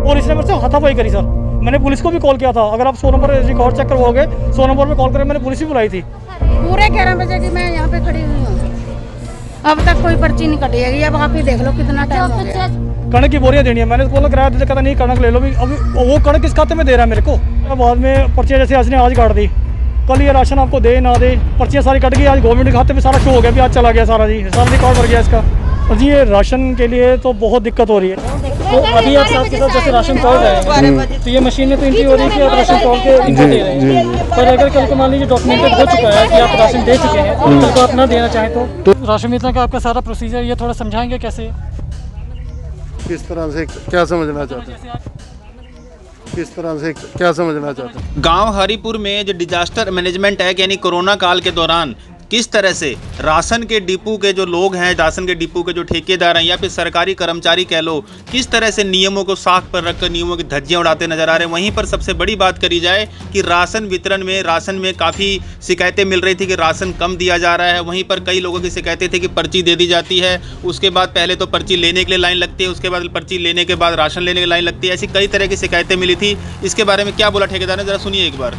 और इसने मेरे से हाथापाई करी सर। मैंने पुलिस को भी कॉल किया था, अगर आप 100 नंबर रिकॉर्ड चेक करवाओगे, 100 नंबर पे कॉल करके मैंने पुलिस भी बुलाई थी। पूरे 11 बजे की मैं यहाँ पे खड़ी हुई हूँ, अब तक कोई पर्ची नहीं कटी है। अब आप ही देख लो कितना टाइम हो गया। कणक की बोरियां देनी है, मैंने बोला किराया दे, कहता नहीं कणक ले लो भी। अभी वो कणक किस खाते में दे रहा है मेरे को? बाद में पर्चियाँ जैसे आज ने आज काट दी, कल ये राशन आपको दे ना दे, पर्चियाँ सारी कट गई। आज गवर्नमेंट के खाते में सारा शो हो गया, भी आज चला गया सारा जी, सारा रिकॉर्ड भर गया इसका। और जी ये राशन के लिए तो बहुत दिक्कत हो रही है। तो अभी आप साथ के साथ जैसे राशन तोल रहे हैं, तो ये मशीन में तो एंट्री हो रही है कि आप राशन तोल के इनको दे रहे हैं। पर अगर कल को मान लीजिए डॉक्यूमेंटेड हो चुका है कि आप राशन दे चुके हैं, कल को आप ना देना चाहें तो राशन वितरण का आपका सारा प्रोसीजर ये थोड़ा समझाएंगे कैसे, किस तरह से क्या समझना चाहते हैं? किस तरह से क्या समझना चाहते हैं? गांव हरिपुर में जो डिजास्टर मैनेजमेंट एक्ट यानी कोरोना काल के दौरान किस तरह से राशन के डिपो के जो लोग हैं, राशन के डिपो के जो ठेकेदार हैं या फिर सरकारी कर्मचारी कह लो, किस तरह से नियमों को साख पर रखकर नियमों की धज्जियां उड़ाते नजर आ रहे हैं। वहीं पर सबसे बड़ी बात करी जाए कि राशन वितरण में काफ़ी शिकायतें मिल रही थी कि राशन कम दिया जा रहा है। वहीं पर कई लोगों की शिकायतें थी कि पर्ची दे दी जाती है, उसके बाद पहले तो पर्ची लेने के लिए लाइन लगती है, उसके बाद पर्ची लेने के बाद राशन लेने की लाइन लगती है। ऐसी कई तरह की शिकायतें मिली थी। इसके बारे में क्या बोला ठेकेदार ने, जरा सुनिए एक बार।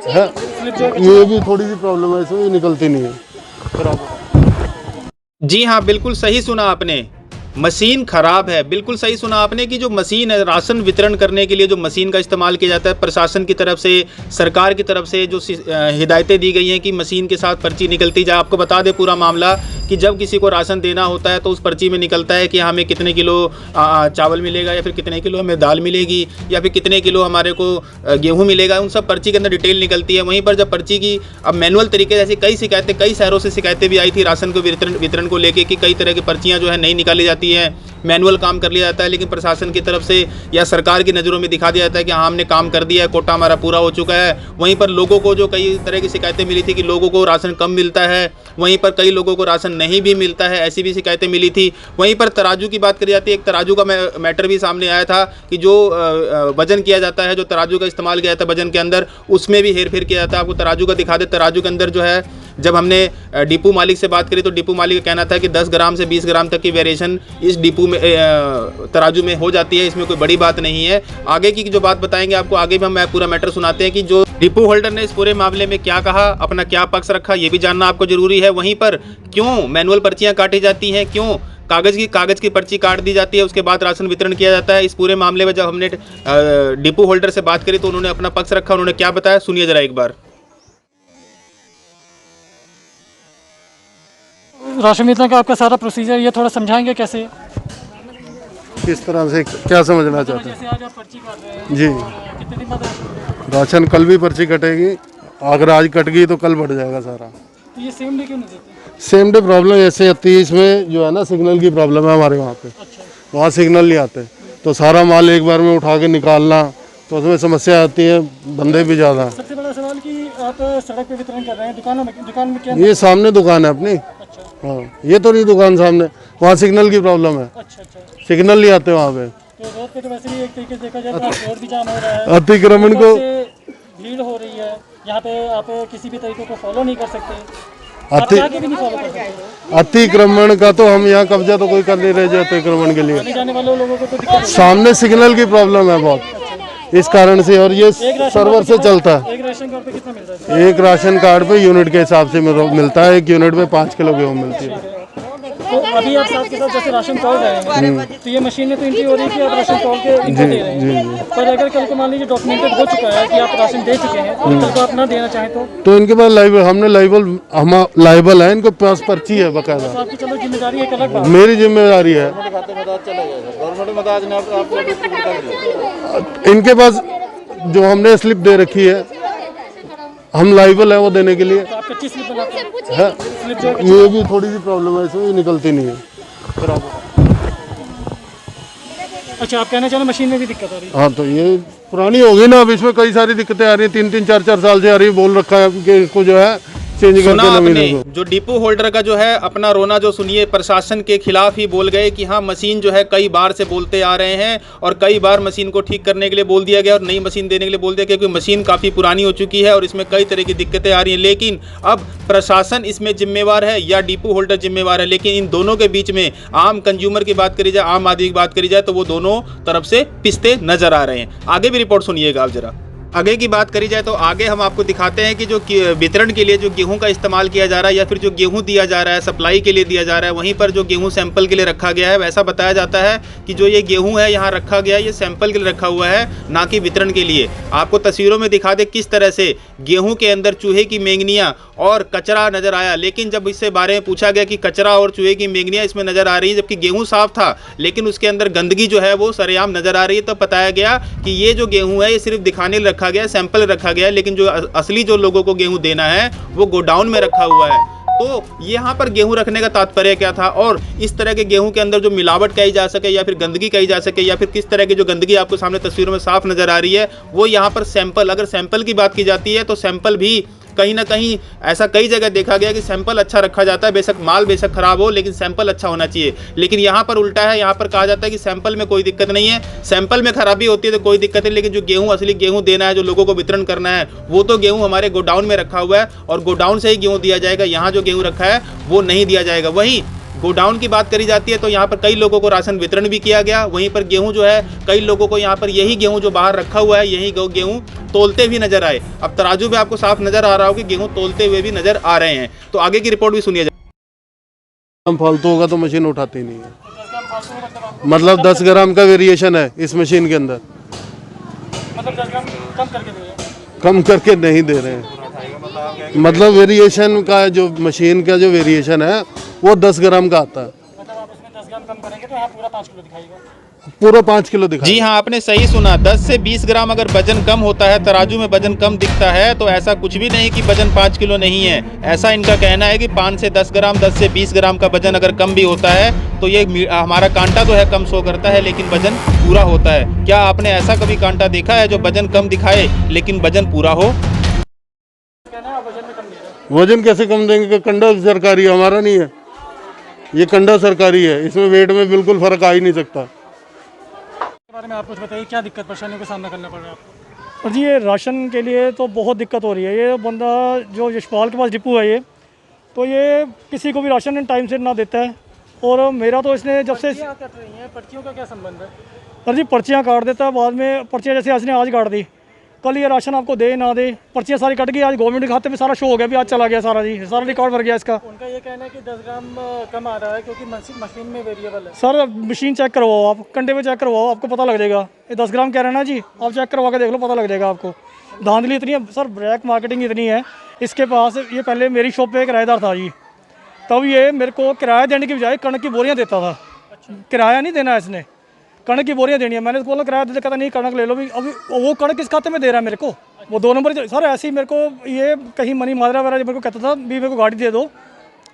ये भी थोड़ी सी प्रॉब्लम है, इसमें निकलती नहीं है। जी हाँ, बिल्कुल सही सुना आपने, मशीन खराब है। बिल्कुल सही सुना आपने कि जो मशीन है राशन वितरण करने के लिए, जो मशीन का इस्तेमाल किया जाता है, प्रशासन की तरफ से, सरकार की तरफ से जो हिदायतें दी गई हैं कि मशीन के साथ पर्ची निकलती जाए। आपको बता दें पूरा मामला कि जब किसी को राशन देना होता है तो उस पर्ची में निकलता है कि हमें कितने किलो चावल मिलेगा, या फिर कितने किलो हमें दाल मिलेगी, या फिर कितने किलो हमारे को गेहूँ मिलेगा। उन सब पर्ची के अंदर डिटेल निकलती है। वहीं पर जब पर्ची की अब मैनुअल तरीके जैसी कई शिकायतें, कई शहरों से शिकायतें भी आई थी राशन को वितरण को लेकर कि कई तरह की पर्चियाँ जो है नहीं निकाली जाती है, मैनुअल काम कर लिया जाता है। लेकिन प्रशासन की तरफ से या सरकार की नज़रों में दिखा दिया जाता है कि हाँ हमने काम कर दिया है, कोटा हमारा पूरा हो चुका है। वहीं पर लोगों को जो कई तरह की शिकायतें मिली थी कि लोगों को राशन कम मिलता है, वहीं पर कई लोगों को राशन नहीं भी मिलता है, ऐसी भी शिकायतें मिली थी। वहीं पर तराजू की बात करी जाती है, एक तराजू का मैटर भी सामने आया था कि जो वजन किया जाता है, जो तराजू का इस्तेमाल किया जाता है वजन के अंदर, उसमें भी हेर फेर किया जाता है। आपको तराजू का दिखा दे, तराजू के अंदर जो है जब हमने डिपो मालिक से बात करी तो डिपो मालिक का कहना था कि 10 ग्राम से 20 ग्राम तक की वेरिएशन इस डिपो में तराजू में हो जाती है, इसमें कोई बड़ी बात नहीं है। आगे की जो बात बताएंगे आपको, आगे भी हम पूरा मैटर सुनाते हैं कि जो डिपो होल्डर ने इस पूरे मामले में क्या कहा, अपना क्या पक्ष रखा, ये भी जानना आपको जरूरी है। वहीं पर क्यों मैनुअल पर्चियाँ काटी जाती हैं, क्यों कागज़ की पर्ची काट दी जाती है, उसके बाद राशन वितरण किया जाता है। इस पूरे मामले में जब हमने डिपो होल्डर से बात करी तो उन्होंने अपना पक्ष रखा। उन्होंने क्या बताया, सुनिए जरा एक बार। राशन वितरण का आपका सारा प्रोसीजर ये थोड़ा समझाएंगे कैसे, किस तरह से क्या समझना चाहते हैं? जैसे आज आप पर्ची काट रहे हैं जी, कितने दिन बाद राशन कल भी पर्ची कटेगी, अगर आज कट गई तो कल बढ़ जाएगा सारा। तो ये सेम डे क्यों नहीं देते? सेम डे प्रॉब्लम ऐसे आती है, इसमें जो है ना सिग्नल की प्रॉब्लम है हमारे वहाँ पे। वहाँ सिग्नल नहीं आते तो सारा माल एक बार में उठा के निकालना, तो उसमें समस्या आती है, बंदे भी ज़्यादा। सबसे बड़ा सवाल कि आप सड़क पे वितरण कर रहे हैं, दुकान में क्या? ये सामने दुकान है अपनी। हाँ, ये तो नहीं दुकान सामने, वहाँ सिग्नल की प्रॉब्लम है। अच्छा, सिग्नल नहीं आते वहाँ पे। तो रोड पे तो वैसे भी एक तरीके से देखा जाए तो रोड भी जाम हो रहा है, अतिक्रमण को भीड़ हो रही है, यहाँ पे आप किसी भी तरीके को फॉलो नहीं कर सकते, आप आगे भी नहीं फॉलो कर सकते। अतिक्रमण का तो हम यहाँ कब्जा तो कोई कर नहीं रहे जो अतिक्रमण के लिए। आने जाने वाले लोगों को तो दिक्कत सामने सिग्नल की प्रॉब्लम है बहुत, इस कारण से। और ये सर्वर से चलता है। एक राशन कार्ड पे कितना मिलता है? एक राशन कार्ड पे यूनिट के हिसाब से मिलता है, एक यूनिट में 5 किलो गेहूँ मिलती है। तो अभी आप साथ के साथ जैसे राशन तोल रहे हैं, तो ये मशीन में तो एंट्री हो रही है कि आप राशन तोल के इनको दे रहे हैं। पर अगर कल को मान लीजिए डॉक्यूमेंटेड हो चुका है कि आप राशन दे चुके हैं, कल को आप ना देना चाहें तो इनके पास हमने लाइबल है, इनके पास पर्ची है बकायदा। तो आपकी चलो जिम्मेदारी एक अलग बात। मेरी जिम्मेदारी है। इनके पास जो हमने स्लिप दे रखी है, हम लाइबल है वो देने के लिए। तो आप कच्ची स्लिप बनाते हैं? है, ये भी थोड़ी सी प्रॉब्लम है, इसमें निकलती नहीं है। अच्छा, आप कहना चाह रहे मशीन में भी दिक्कत आ रही है? हाँ, तो ये पुरानी होगी ना, अब इसमें कई सारी दिक्कतें आ रही हैं, 3-3, 4-4 साल से आ रही है। बोल रखा है कि इसको जो है चेंज सुना करके आपने नवीनों को। जो डिपो होल्डर का जो है अपना रोना जो सुनिए, प्रशासन के खिलाफ ही बोल गए कि हाँ मशीन जो है कई बार से बोलते आ रहे हैं और कई बार मशीन को ठीक करने के लिए बोल दिया गया और नई मशीन देने के लिए बोल दिया गया, क्योंकि मशीन काफ़ी पुरानी हो चुकी है और इसमें कई तरह की दिक्कतें आ रही हैं। लेकिन अब प्रशासन इसमें जिम्मेवार है या डिपो होल्डर जिम्मेवार है, लेकिन इन दोनों के बीच में आम कंज्यूमर की बात करी जाए, आम आदमी की बात करी जाए तो वो दोनों तरफ से पिसते नजर आ रहे हैं। आगे भी रिपोर्ट सुनिएगा आप जरा। आगे की बात करी जाए तो आगे हम आपको दिखाते हैं कि जो वितरण के लिए जो गेहूं का इस्तेमाल किया जा रहा है या फिर जो गेहूं दिया जा रहा है, सप्लाई के लिए दिया जा रहा है, वहीं पर जो गेहूं सैंपल के लिए रखा गया है, वैसा बताया जाता है कि जो ये गेहूं है यहाँ रखा गया है, ये सैंपल के लिए रखा हुआ है, ना कि वितरण के लिए। आपको तस्वीरों में दिखा दे किस तरह से गेहूँ के अंदर चूहे की मेंगनियाँ और कचरा नजर आया। लेकिन जब इससे बारे में पूछा गया कि कचरा और चूहे की मेंगनियाँ इसमें नजर आ रही है, जबकि गेहूँ साफ था लेकिन उसके अंदर गंदगी जो है वो सरेआम नजर आ रही है, तो बताया गया कि ये जो गेहूँ है ये सिर्फ दिखाने लिए रखा गया, सैंपल रखा गया है, लेकिन जो असली जो लोगों को गेहूं देना है वो गोडाउन में रखा हुआ है। तो यहाँ पर गेहूं रखने का तात्पर्य क्या था, और इस तरह के गेहूं के अंदर जो मिलावट कही जा सके या फिर गंदगी कही जा सके या फिर किस तरह की जो गंदगी आपको सामने तस्वीरों में साफ नजर आ रही है, वो यहाँ पर सैंपल, अगर सैंपल की बात की जाती है तो सैंपल भी कहीं ना कहीं ऐसा कई जगह देखा गया कि सैंपल अच्छा रखा जाता है, बेशक माल बेशक खराब हो लेकिन सैंपल अच्छा होना चाहिए। लेकिन यहाँ पर उल्टा है, यहाँ पर कहा जाता है कि सैंपल में कोई दिक्कत नहीं है, सैंपल में खराबी होती है तो कोई दिक्कत नहीं, लेकिन जो गेहूँ असली गेहूँ देना है, जो लोगों को वितरण करना है, वो तो गेहूँ हमारे गोडाउन में रखा हुआ है और गोडाउन से ही गेहूँ दिया जाएगा। यहाँ जो गेहूँ रखा है वो नहीं दिया जाएगा। वहीं गोडाउन की बात करी जाती है तो यहाँ पर कई लोगों को राशन वितरण भी किया गया। वहीं पर गेहूं जो है कई लोगों को यहाँ पर यही गेहूं जो बाहर रखा हुआ है यही गेहूं तोलते भी नजर आए। अब तराजू में आपको साफ नजर आ रहा हो कि गेहूं तोलते हुए भी नजर आ रहे हैं। तो आगे की रिपोर्ट भी सुनिए। हम फालतू होगा तो मशीन उठाती नहीं है। मतलब 10 ग्राम का वेरिएशन है इस मशीन के अंदर, मतलब 10 ग्राम कम करके दे रहे हैं। कम करके नहीं दे रहे हैं। मतलब वेरिएशन का जो मशीन का जो वेरिएशन है वो 10 ग्राम का आता है। मतलब आप इसमें 10 ग्राम कम करेंगे तो यहाँ पूरा 5 किलो दिखाएगा। पूरा 5 किलो दिखा। जी हाँ, आपने सही सुना। 10 से 20 ग्राम अगर वजन कम होता है, तराजू में वजन कम दिखता है, तो ऐसा कुछ भी नहीं कि वजन 5 किलो नहीं है। ऐसा इनका कहना है कि 5 से 10 ग्राम, 10 से 20 ग्राम का वजन अगर कम भी होता है तो ये हमारा कांटा तो है कम शो करता है लेकिन वजन पूरा होता है। क्या आपने ऐसा कभी कांटा देखा है जो वजन कम दिखाए लेकिन वजन पूरा हो? वजन कैसे कम देंगे? कंडा सरकारी है, हमारा नहीं है। ये कंडा सरकारी है, इसमें वेट में बिल्कुल फर्क आ ही नहीं सकता। बारे में आप कुछ बताइए, क्या दिक्कत परेशानियों का सामना करना पड़ रहा है आपको? जी ये राशन के लिए तो बहुत दिक्कत हो रही है। ये बंदा जो यशपाल के पास डिपो है ये, तो ये किसी को भी राशन टाइम से ना देता है। और मेरा तो इसने जब से कट रही हैं, पर्चियों का क्या संबंध है? सर जी पर्चियाँ काट देता है, बाद में पर्चियाँ जैसे इसने आज काट दी, कल ये राशन आपको दे ना दे, पर्चियाँ सारी कट गई। आज गवर्नमेंट के खाते में सारा शो हो गया, भी आज चला गया सारा जी, सारा रिकॉर्ड भर गया इसका। उनका ये कहना है कि 10 ग्राम कम आ रहा है क्योंकि मशीन में वेरिएबल है। सर मशीन चेक करवाओ, आप कंडे पे चेक करवाओ, आपको पता लग जाएगा। ये 10 ग्राम कह रहे हैं ना जी, आप चेक करवा के देख लो, पता लग जाएगा आपको। धांधली इतनी है सर, ब्लैक मार्केटिंग इतनी है इसके पास। ये पहले मेरी शॉप पे किराएदार था जी, तब ये मेरे को किराया देने की बजाय कणक की बोरियां देता था। किराया नहीं देना इसने, कणक की बोरियां देनी है। मैंने तो बोला किराया देते, कहता नहीं कणक ले लो। भी अभी वो कणक किस खाते में दे रहा है मेरे को? वो 2 नंबर सर ऐसे ही मेरे को ये कहीं मनी माजरा वगैरह मेरे को कहता था भी मेरे को गाड़ी दे दो,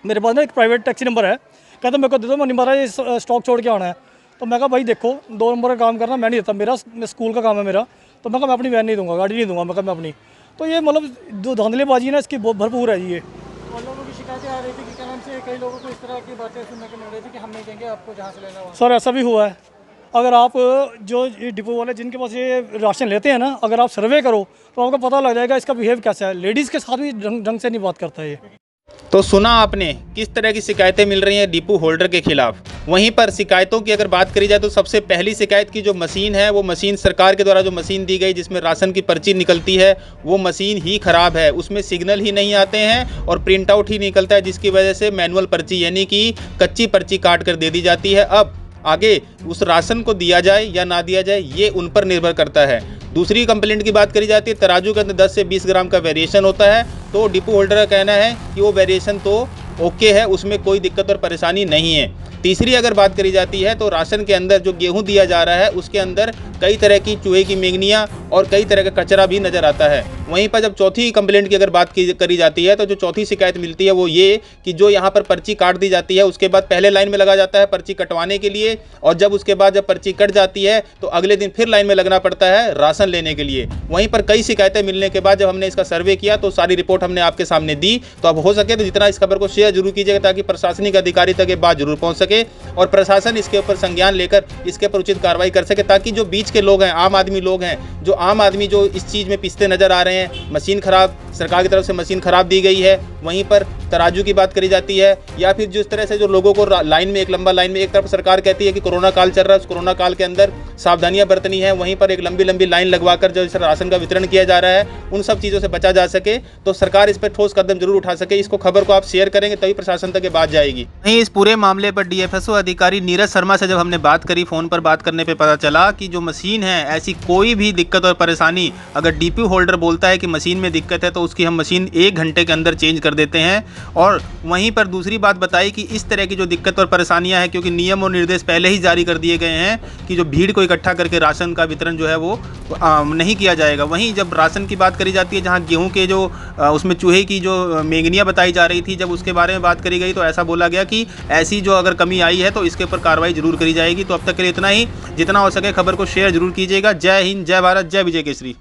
मेरे पास ना एक प्राइवेट टैक्सी नंबर है, कहता मेरे को दे दो, मनी माजरा ये स्टॉक छोड़ के आना है। तो मैं कहा भाई देखो 2 नंबर का काम करना मैं नहीं देता, मेरा स्कूल का काम है मेरा, तो मैं कहा मैं अपनी वैन नहीं दूंगा, गाड़ी नहीं दूंगा, मैं कहा मैं अपनी। तो ये मतलब जो धांधलेबाजी है ना इसकी बहुत भरपूर है जी। ये और लोगों की शिकायतें आ रही थी कि क्या नाम से कई लोगों को इस तरह की बातें सुनने को मिल रही थी कि हम नहीं देंगे आपको, जहाँ से लेना वहाँ। सर ऐसा भी हुआ है। अगर आप जो ये डिपो वाले जिनके पास ये राशन लेते हैं ना, अगर आप सर्वे करो तो आपको पता लग जाएगा इसका बिहेव कैसा है। लेडीज़ के साथ भी ढंग से नहीं बात करता है ये। तो सुना आपने किस तरह की शिकायतें मिल रही हैं डिपो होल्डर के खिलाफ। वहीं पर शिकायतों की अगर बात करी जाए तो सबसे पहली शिकायत की जो मशीन है, वो मशीन सरकार के द्वारा जो मशीन दी गई जिसमें राशन की पर्ची निकलती है, वो मशीन ही ख़राब है। उसमें सिग्नल ही नहीं आते हैं और प्रिंट आउट ही निकलता है, जिसकी वजह से मैनुअल पर्ची यानी कि कच्ची पर्ची काट कर दे दी जाती है। अब आगे उस राशन को दिया जाए या ना दिया जाए ये उन पर निर्भर करता है। दूसरी कंप्लेंट की बात करी जाती है, तराजू के अंदर 10 से 20 ग्राम का वेरिएशन होता है, तो डिपो होल्डर का कहना है कि वो वेरिएशन तो ओके है, उसमें कोई दिक्कत और परेशानी नहीं है। तीसरी अगर बात करी जाती है तो राशन के अंदर जो गेहूं दिया जा रहा है उसके अंदर कई तरह की चूहे की मेंगनियां और कई तरह का कचरा भी नज़र आता है। वहीं पर जब चौथी कंप्लेंट की अगर बात करी जाती है तो जो चौथी शिकायत मिलती है वो ये कि जो यहाँ पर पर्ची काट दी जाती है उसके बाद पहले लाइन में लगा जाता है पर्ची कटवाने के लिए, और जब उसके बाद जब पर्ची कट जाती है तो अगले दिन फिर लाइन में लगना पड़ता है राशन लेने के लिए। वहीं पर कई शिकायतें मिलने के बाद जब हमने इसका सर्वे किया तो सारी रिपोर्ट हमने आपके सामने दी। तो अब हो सके तो जितना इस खबर को शेयर जरूर कीजिएगा ताकि प्रशासनिक अधिकारी तक ये बात जरूर पहुंच सके और प्रशासन इसके ऊपर संज्ञान लेकर इसके ऊपर उचित कार्रवाई कर सके, ताकि जो बीच के लोग हैं, आम आदमी लोग हैं, जो आम आदमी जो इस चीज़ में पिसते नजर आ रहे हैं, मशीन खराब, सरकार की तरफ से मशीन खराब दी गई है, वहीं पर तराजू की बात करी जाती है, या फिर जिस तरह से जो लोगों को लाइन में, एक लंबा लाइन में, एक तरफ सरकार कहती है कि कोरोना काल चल रहा है, उस कोरोना काल के अंदर सावधानियां बरतनी है, वहीं पर एक लंबी लंबी लाइन लगवाकर जो राशन का वितरण किया जा रहा है, उन सब चीज़ों से बचा जा सके तो सरकार इस पर ठोस कदम जरूर उठा सके। इसको खबर को आप शेयर करेंगे तभी प्रशासन तक ये बात जाएगी। वहीं इस पूरे मामले पर डीएफएसओ अधिकारी नीरज शर्मा से जब हमने बात करी, फ़ोन पर बात करने पर पता चला कि जो मशीन है, ऐसी कोई भी दिक्कत और परेशानी अगर डीपी होल्डर बोलता है कि मशीन में दिक्कत है तो उसकी हम मशीन 1 घंटे के अंदर चेंज कर देते हैं। और वहीं पर दूसरी बात बताई कि इस तरह की जो दिक्कत और परेशानियां हैं, क्योंकि नियम और निर्देश पहले ही जारी कर दिए गए हैं कि जो भीड़ को इकट्ठा करके राशन का वितरण जो है वो नहीं किया जाएगा। वहीं जब राशन की बात करी जाती है, जहां गेहूं के जो उसमें चूहे की जो मेंगनियां बताई जा रही थी, जब उसके बारे में बात करी गई तो ऐसा बोला गया कि ऐसी जो अगर कमी आई है तो इसके ऊपर कार्रवाई जरूर करी जाएगी। तो अब तक के लिए इतना ही, जितना हो सके खबर को शेयर जरूर कीजिएगा। जय हिंद, जय भारत, जय विजय केसरी।